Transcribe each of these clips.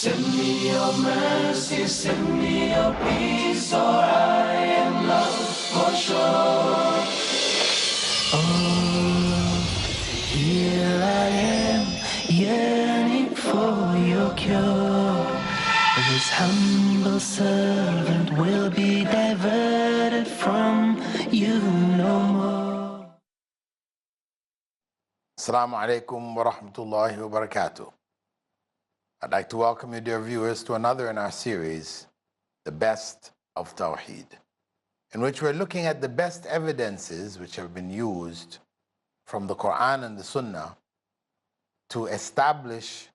Send me your mercy, send me your peace, or I am lost for sure. Oh, here I am, yearning for your cure. This humble servant will be diverted from you no more. Assalamu alaikum wa rahmatullahi wa barakatuh. I'd like to welcome you, dear viewers, to another in our series, The Best of Tawheed, in which we're looking at the best evidences which have been used from the Quran and the Sunnah to establish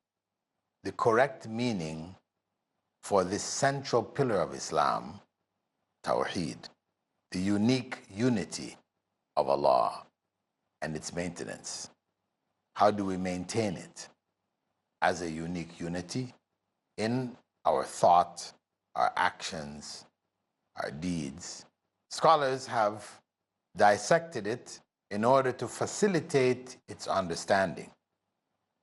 the correct meaning for this central pillar of Islam, Tawheed, the unique unity of Allah and its maintenance. How do we maintain it as a unique unity in our thought, our actions, our deeds? Scholars have dissected it in order to facilitate its understanding.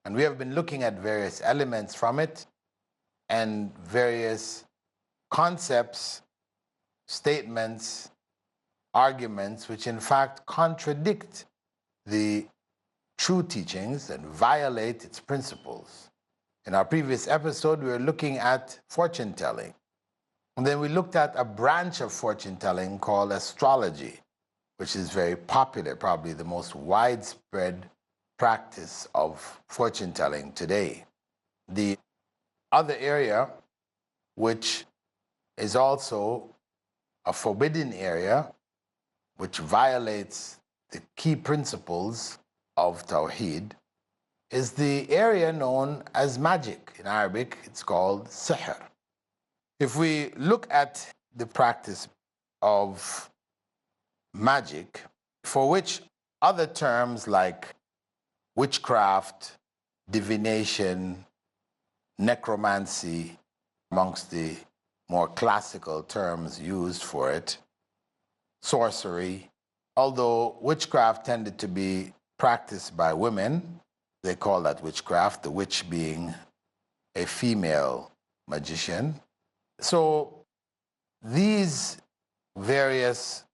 And we have been looking at various elements from it and various concepts, statements, arguments, which in fact contradict the true teachings and violate its principles. In our previous episode, we were looking at fortune telling. And then we looked at a branch of fortune telling called astrology, which is very popular, probably the most widespread practice of fortune telling today. The other area, which is also a forbidden area, which violates the key principles of Tawheed, is the area known as magic. In Arabic, it's called sihr. If we look at the practice of magic, for which other terms like witchcraft, divination, necromancy, amongst the more classical terms used for it, sorcery, although witchcraft tended to be practiced by women, they call that witchcraft, the witch being a female magician. So these various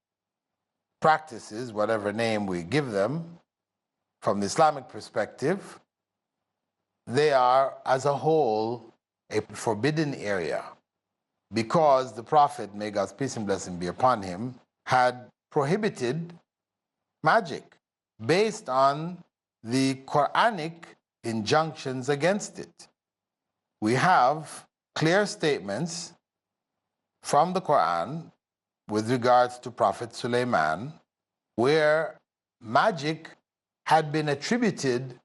practices, whatever name we give them, from the Islamic perspective, they are as a whole a forbidden area, because the Prophet, may God's peace and blessing be upon him, had prohibited magic based on the Quranic injunctions against it. We have clear statements from the Quran with regards to Prophet Sulaiman, where magic had been attributed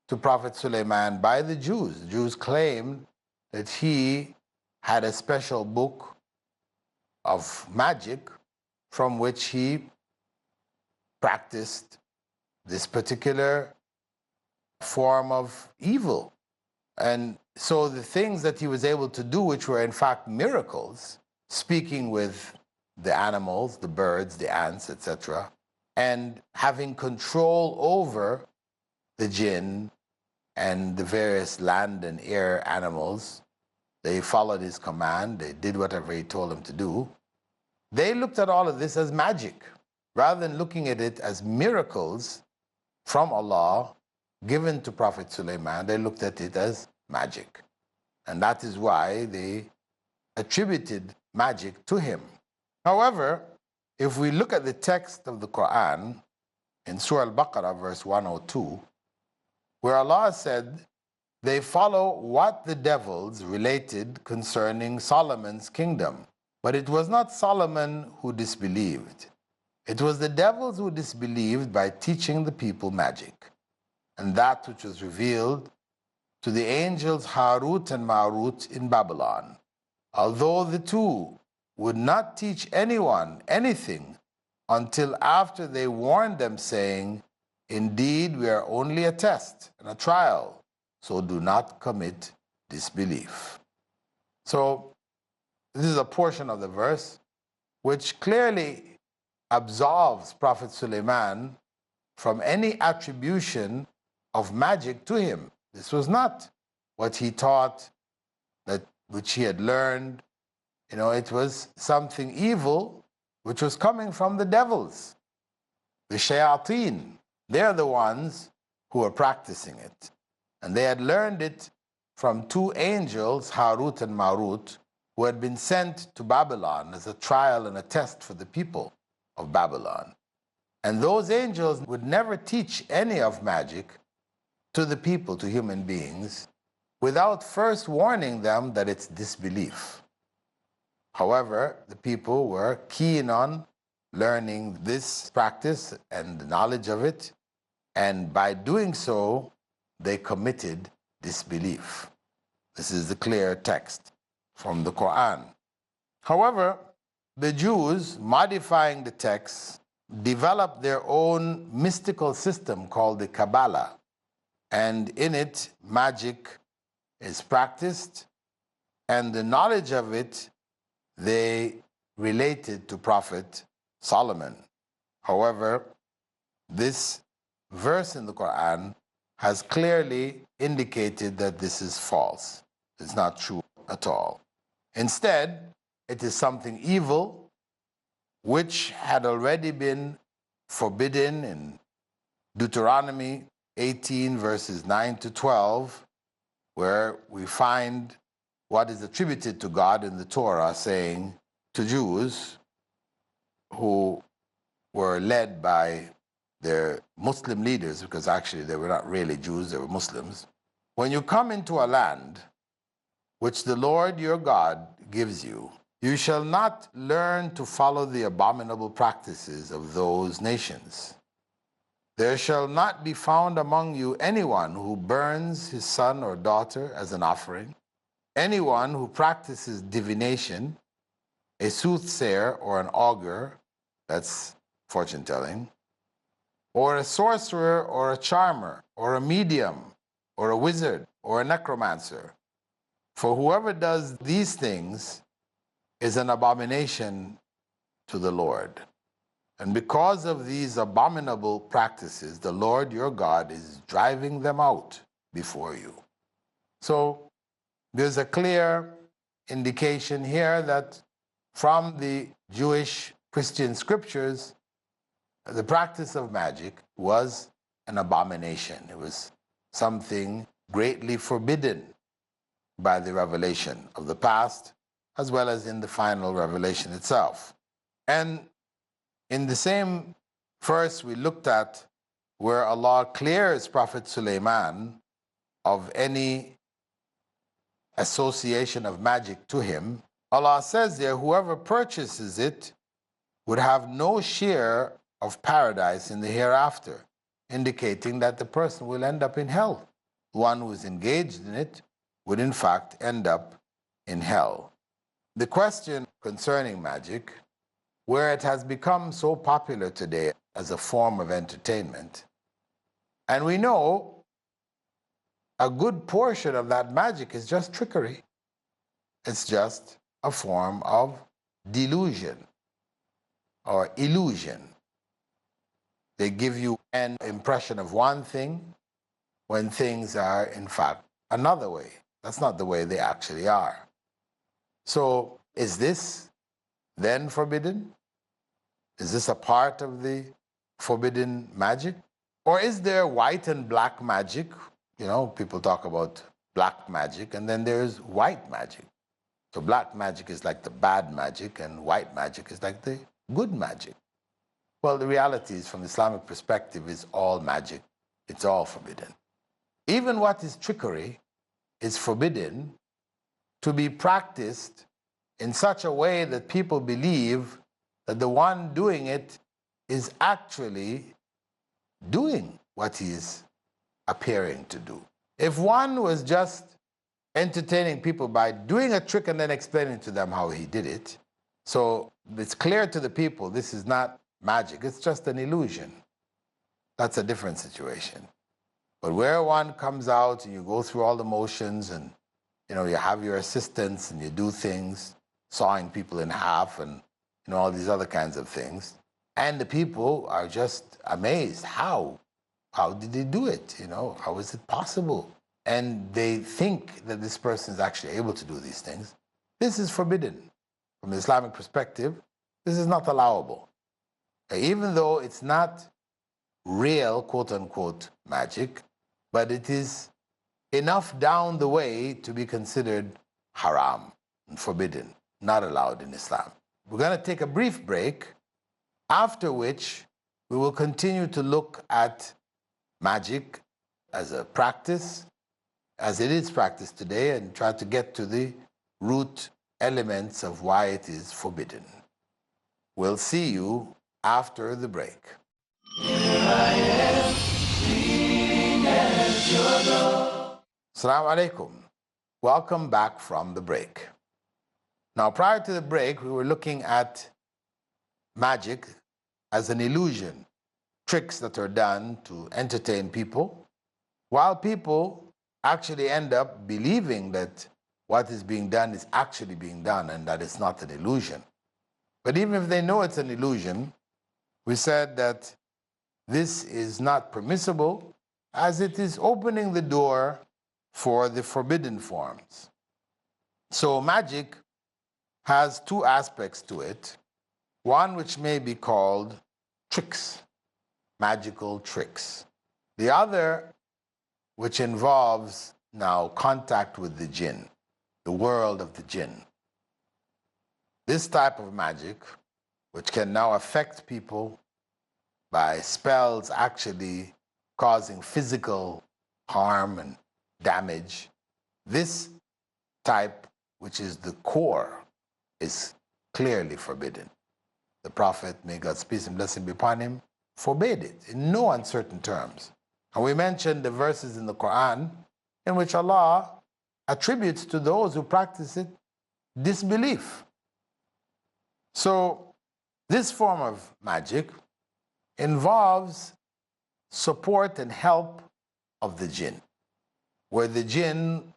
to Prophet Sulaiman by the Jews. The Jews claimed that he had a special book of magic from which he practiced this particular form of evil. And so the things that he was able to do, which were in fact miracles, speaking with the animals, the birds, the ants, etc., and having control over the jinn and the various land and air animals, they followed his command, they did whatever he told them to do. They looked at all of this as magic, rather than looking at it as miracles from Allah given to Prophet Sulaiman. They looked at it as magic. And that is why they attributed magic to him. However, if we look at the text of the Quran in Surah Al-Baqarah, verse 102, where Allah said, they follow what the devils related concerning Solomon's kingdom. But it was not Solomon who disbelieved. It was the devils who disbelieved by teaching the people magic, and that which was revealed to the angels Harut and Marut in Babylon, although the two would not teach anyone anything until after they warned them, saying, indeed, we are only a test and a trial, so do not commit disbelief. So this is a portion of the verse which clearly absolves Prophet Sulaiman from any attribution of magic to him. This was not what he taught that which he had learned, it was something evil which was coming from the devils, the shayateen. They're the ones who were practicing it. And they had learned it from two angels, Harut and Marut, who had been sent to Babylon as a trial and a test for the people of Babylon. And those angels would never teach any of magic to the people, to human beings, without first warning them that it's disbelief. However, the people were keen on learning this practice and the knowledge of it, and by doing so, they committed disbelief. This is the clear text from the Quran. However, the Jews, modifying the text, developed their own mystical system called the Kabbalah, and in it, magic is practiced, and the knowledge of it they related to Prophet Solomon. However, this verse in the Quran has clearly indicated that this is false. It's not true at all. Instead, it is something evil which had already been forbidden in Deuteronomy 18 verses 9 to 12, where we find what is attributed to God in the Torah, saying to Jews who were led by their Muslim leaders, because actually they were not really Jews, they were Muslims, when you come into a land which the Lord your God gives you, you shall not learn to follow the abominable practices of those nations. There shall not be found among you anyone who burns his son or daughter as an offering, anyone who practices divination, a soothsayer or an augur, that's fortune telling, or a sorcerer or a charmer, or a medium, or a wizard, or a necromancer. For whoever does these things is an abomination to the Lord. And because of these abominable practices, the Lord your God is driving them out before you. So there's a clear indication here that from the Jewish Christian scriptures, the practice of magic was an abomination. It was something greatly forbidden by the revelation of the past, as well as in the final revelation itself. And in the same verse we looked at, where Allah clears Prophet Sulaiman of any association of magic to him, Allah says there, whoever purchases it would have no share of paradise in the hereafter, indicating that the person will end up in hell. One who is engaged in it would in fact end up in hell. The question concerning magic, where it has become so popular today as a form of entertainment, and we know a good portion of that magic is just trickery. It's just a form of delusion or illusion. They give you an impression of one thing when things are, in fact, another way. That's not the way they actually are. So, is this then forbidden? Is this a part of the forbidden magic? Or is there white and black magic? People talk about black magic, and then there's white magic. So black magic is like the bad magic, and white magic is like the good magic. Well, the reality is, from the Islamic perspective, is all magic. It's all forbidden. Even what is trickery is forbidden to be practiced in such a way that people believe that the one doing it is actually doing what he is appearing to do. If one was just entertaining people by doing a trick and then explaining to them how he did it, so it's clear to the people this is not magic, it's just an illusion, that's a different situation. But where one comes out and you go through all the motions, and you have your assistants and you do things, sawing people in half and all these other kinds of things, and the people are just amazed. How did they do it? How is it possible? and they think that this person is actually able to do these things, this is forbidden. From the Islamic perspective, this is not allowable. Even though it's not real, quote unquote, magic, but it is enough down the way to be considered haram and forbidden, not allowed in Islam. We're going to take a brief break, after which we will continue to look at magic as a practice, as it is practiced today, and try to get to the root elements of why it is forbidden. We'll see you after the break. Assalamu alaikum. Welcome back from the break. Now, prior to the break, we were looking at magic as an illusion, tricks that are done to entertain people, while people actually end up believing that what is being done is actually being done and that it's not an illusion. But even if they know it's an illusion, we said that this is not permissible, as it is opening the door for the forbidden forms. So magic has two aspects to it. One which may be called tricks, magical tricks. The other which involves now contact with the jinn, the world of the jinn. This type of magic, which can now affect people by spells actually causing physical harm and damage, this type, which is the core, is clearly forbidden. The Prophet, may God's peace and blessing be upon him, forbade it in no uncertain terms. And we mentioned the verses in the Quran in which Allah attributes to those who practice it disbelief. So this form of magic involves support and help of the jinn, where the jinn,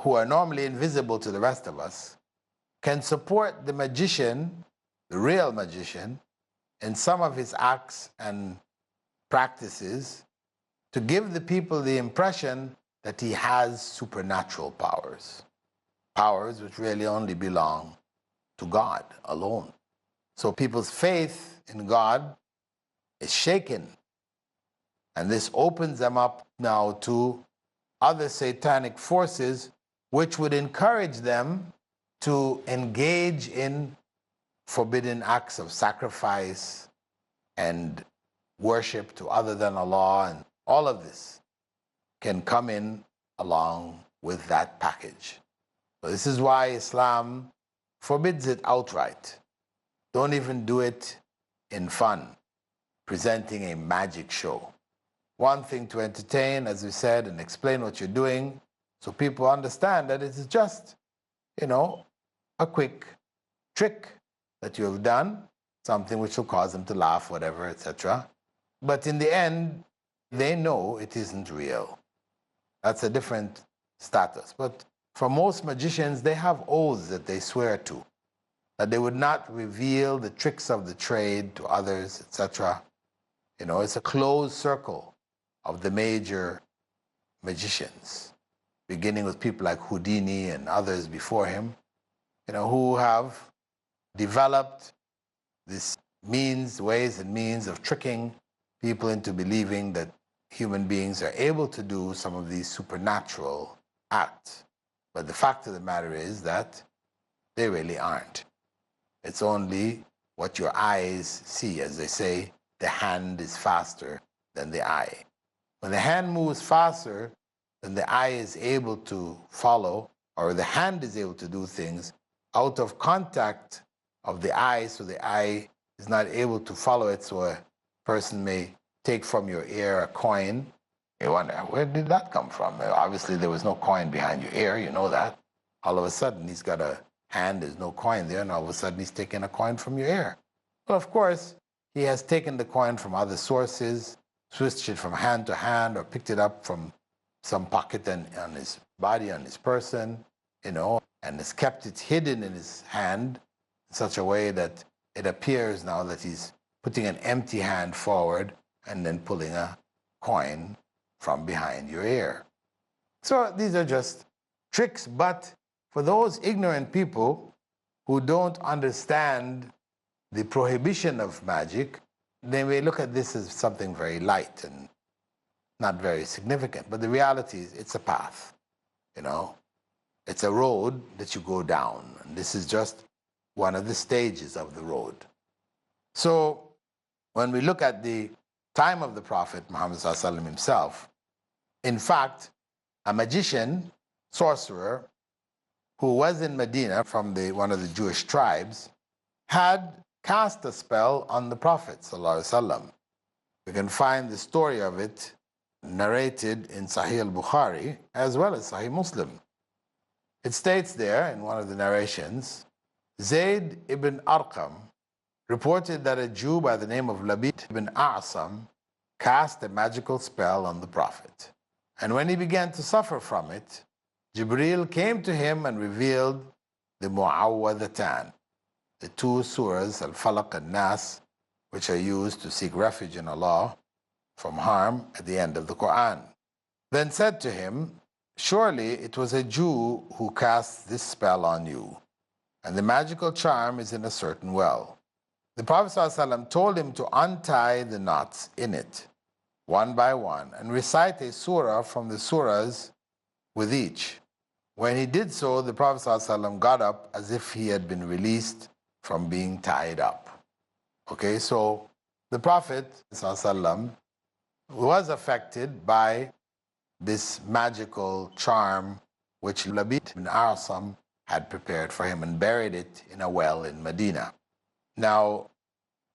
who are normally invisible to the rest of us, can support the magician, the real magician, in some of his acts and practices to give the people the impression that he has supernatural powers, powers which really only belong to God alone. So people's faith in God is shaken, and this opens them up now to other satanic forces which would encourage them to engage in forbidden acts of sacrifice and worship to other than Allah, and all of this can come in along with that package. So this is why Islam forbids it outright. Don't even do it in fun, presenting a magic show. One thing to entertain, as we said, and explain what you're doing so people understand that it is just, a quick trick that you have done, something which will cause them to laugh, whatever, etc. But in the end, they know it isn't real. That's a different status. But for most magicians, they have oaths that they swear to, that they would not reveal the tricks of the trade to others, etc. It's a closed circle of the major magicians, beginning with people like Houdini and others before him, who have developed this ways and means of tricking people into believing that human beings are able to do some of these supernatural acts. But the fact of the matter is that they really aren't. It's only what your eyes see. As they say, the hand is faster than the eye. When the hand moves faster than the eye is able to follow, or the hand is able to do things out of contact of the eye, so the eye is not able to follow it, so a person may take from your ear a coin. You wonder, where did that come from? Obviously, there was no coin behind your ear, you know that. All of a sudden, he's got a hand, there's no coin there, and all of a sudden, he's taking a coin from your ear. Well, of course, he has taken the coin from other sources, switched it from hand to hand, or picked it up from some pocket on his body, on his person, and has kept it hidden in his hand in such a way that it appears now that he's putting an empty hand forward and then pulling a coin from behind your ear. So these are just tricks, but for those ignorant people who don't understand the prohibition of magic, they may look at this as something very light and not very significant. But the reality is it's a path, you know. It's a road that you go down. And this is just one of the stages of the road. So when we look at the time of the Prophet Muhammad ﷺ himself, in fact, a magician, sorcerer, who was in Medina from one of the Jewish tribes, had cast a spell on the Prophet ﷺ. We can find the story of it narrated in Sahih al-Bukhari as well as Sahih Muslim. It states there in one of the narrations, Zayd ibn Arqam reported that a Jew by the name of Labid ibn A'sam cast a magical spell on the Prophet. And when he began to suffer from it, Jibreel came to him and revealed the Mu'awwadhatan, the two surahs, Al-Falaq and Nas, which are used to seek refuge in Allah from harm at the end of the Quran. Then said to him, surely it was a Jew who cast this spell on you, and the magical charm is in a certain well. The Prophet ﷺ told him to untie the knots in it, one by one, and recite a surah from the surahs with each. When he did so, the Prophet ﷺ got up as if he had been released from being tied up. Okay, so the Prophet ﷺ was affected by this magical charm which Labid ibn Arsam had prepared for him and buried it in a well in Medina. Now,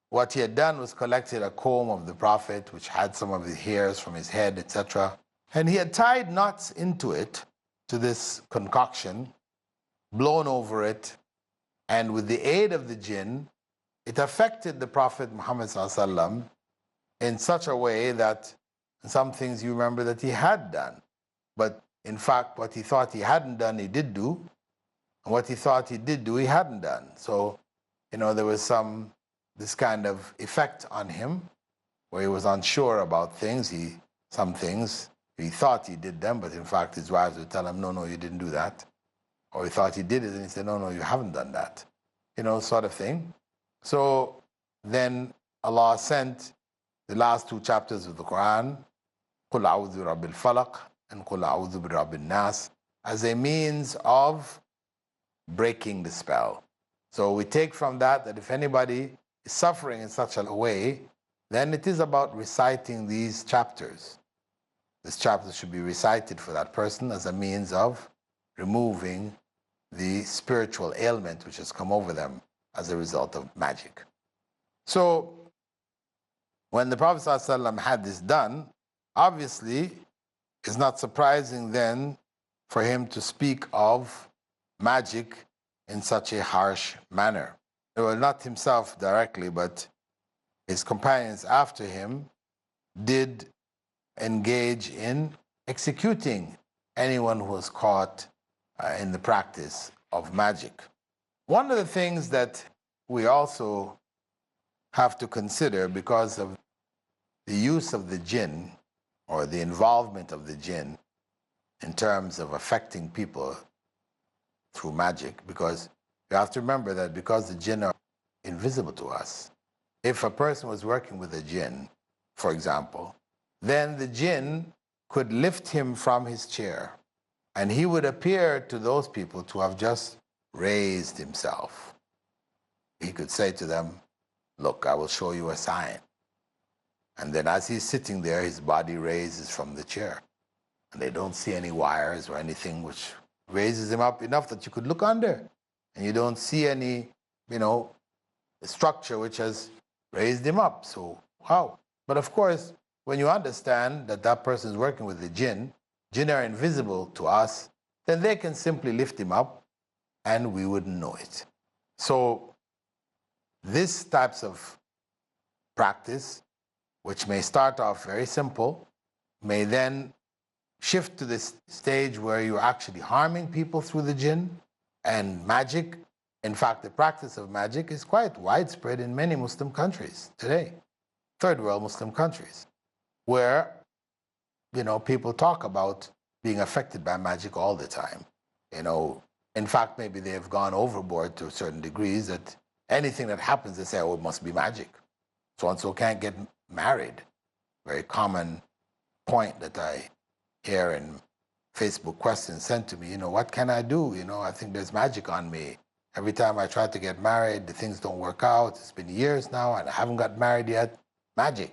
what he had done was collected a comb of the Prophet which had some of the hairs from his head, etc. And he had tied knots into it, to this concoction, blown over it, and with the aid of the jinn, it affected the Prophet Muhammad ﷺ in such a way that some things you remember that he had done. But in fact, what he thought he hadn't done, he did do. And what he thought he did do, he hadn't done. So, there was this kind of effect on him where he was unsure about things. Some things, he thought he did them, but in fact his wives would tell him, no, you didn't do that. Or he thought he did it, and he said, no, you haven't done that. Sort of thing. So then Allah sent the last two chapters of the Quran, قُلْ أَعُوذُ بِرَبِّ الْفَلَقِ and قُلْ أَعُوذُ بِرَبِّ النَّاسِ, as a means of breaking the spell. So we take from that if anybody is suffering in such a way, then it is about reciting these chapters. This chapter should be recited for that person as a means of removing the spiritual ailment which has come over them as a result of magic. So when the Prophet ﷺ had this done, obviously it's not surprising then for him to speak of magic in such a harsh manner. Well, not himself directly, but his companions after him did engage in executing anyone who was caught in the practice of magic. One of the things that we also have to consider, because of the use of the jinn or the involvement of the jinn in terms of affecting people through magic, because you have to remember that because the jinn are invisible to us, if a person was working with a jinn, for example, then the jinn could lift him from his chair and he would appear to those people to have just raised himself. He could say to them, look, I will show you a sign. And then as he's sitting there, his body raises from the chair. And they don't see any wires or anything which raises him up enough that you could look under. And you don't see any, structure which has raised him up. So, wow. But of course, when you understand that that person is working with the jinn are invisible to us, then they can simply lift him up and we wouldn't know it. So this types of practice, which may start off very simple, may then shift to this stage where you're actually harming people through the jinn and magic. In fact, the practice of magic is quite widespread in many Muslim countries today, third world Muslim countries, where people talk about being affected by magic all the time. In fact, maybe they have gone overboard to certain degrees that anything that happens, they say, oh, it must be magic. So-and-so can't get married. Very common point that I hear in Facebook questions sent to me, what can I do? I think there's magic on me. Every time I try to get married, the things don't work out. It's been years now and I haven't got married yet. Magic.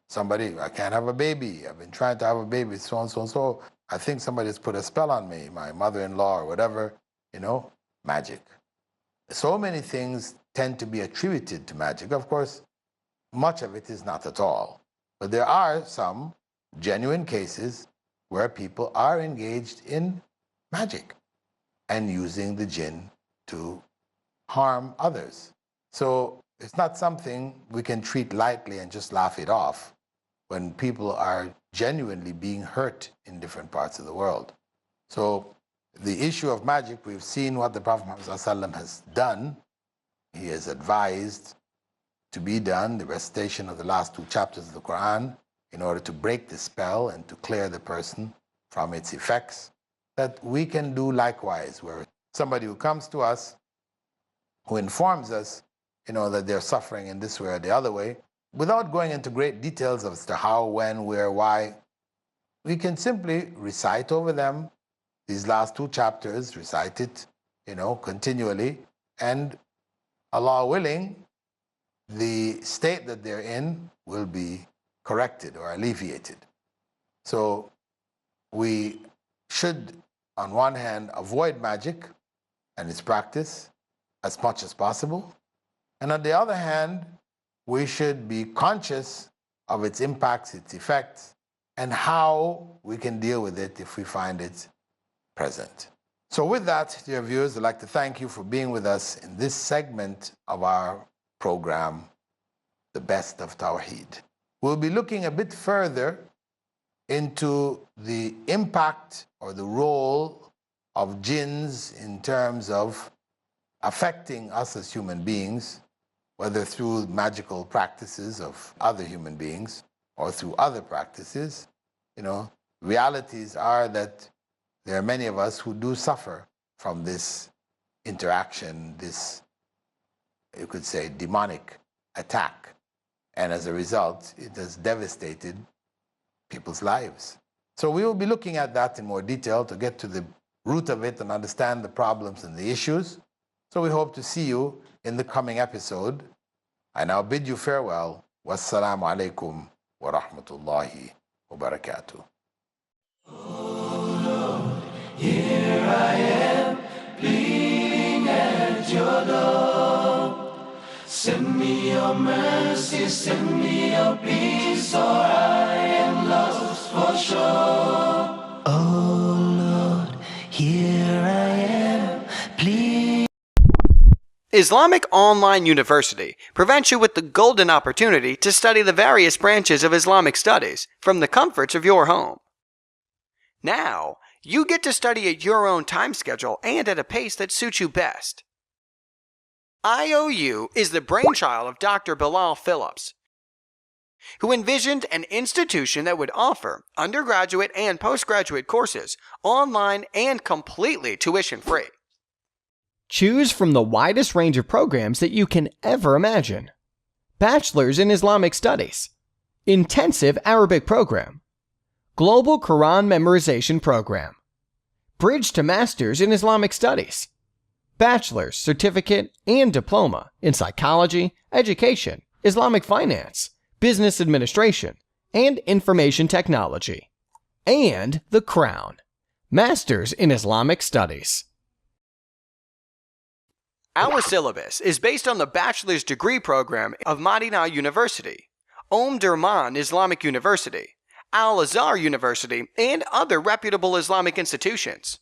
Somebody, I can't have a baby. I've been trying to have a baby, so and so and so. I think somebody's put a spell on me, my mother-in-law or whatever, magic. So many things tend to be attributed to magic. Of course, much of it is not at all. But there are some genuine cases where people are engaged in magic and using the jinn to harm others. So it's not something we can treat lightly and just laugh it off when people are genuinely being hurt in different parts of the world. So the issue of magic, we've seen what the Prophet Muhammad has done. He has advised to be done, the recitation of the last 2 chapters of the Quran, in order to break the spell and to clear the person from its effects, that we can do likewise, where somebody who comes to us, who informs us, that they're suffering in this way or the other way, without going into great details as to how, when, where, why, we can simply recite over them these last 2 chapters, recite it, continually, and Allah willing, the state that they're in will be corrected or alleviated. So we should, on one hand, avoid magic and its practice as much as possible. And on the other hand, we should be conscious of its impacts, its effects, and how we can deal with it if we find it present. So with that, dear viewers, I'd like to thank you for being with us in this segment of our program, The Best of Tawheed. We'll be looking a bit further into the impact or the role of jinns in terms of affecting us as human beings, whether through magical practices of other human beings or through other practices. Realities are that there are many of us who do suffer from this interaction, this, you could say, demonic attack. And as a result, it has devastated people's lives. So we will be looking at that in more detail to get to the root of it and understand the problems and the issues. So we hope to see you in the coming episode. I now bid you farewell. Wassalamu alaikum wa rahmatullahi wa barakatuh. Oh Lord, here I am, pleading at your door. Send me your mercy, send me your peace, or I am lost for sure. Oh Lord, here I am, please. Islamic Online University presents you with the golden opportunity to study the various branches of Islamic studies from the comforts of your home. Now, you get to study at your own time schedule and at a pace that suits you best. IOU is the brainchild of Dr. Bilal Phillips, who envisioned an institution that would offer undergraduate and postgraduate courses online and completely tuition-free. Choose from the widest range of programs that you can ever imagine. Bachelor's in Islamic Studies, Intensive Arabic Program, Global Quran Memorization Program, Bridge to Master's in Islamic Studies, Bachelor's, Certificate, and Diploma in Psychology, Education, Islamic Finance, Business Administration, and Information Technology, and the Crown, Master's in Islamic Studies. Our syllabus is based on the bachelor's degree program of Madinah University, Durman Islamic University, Al-Azhar University, and other reputable Islamic institutions.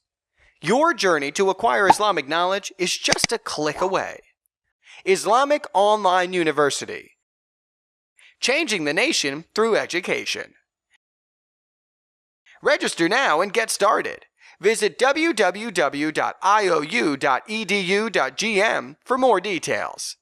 Your journey to acquire Islamic knowledge is just a click away. Islamic Online University, changing the nation through education. Register now and get started. Visit www.iou.edu.gm for more details.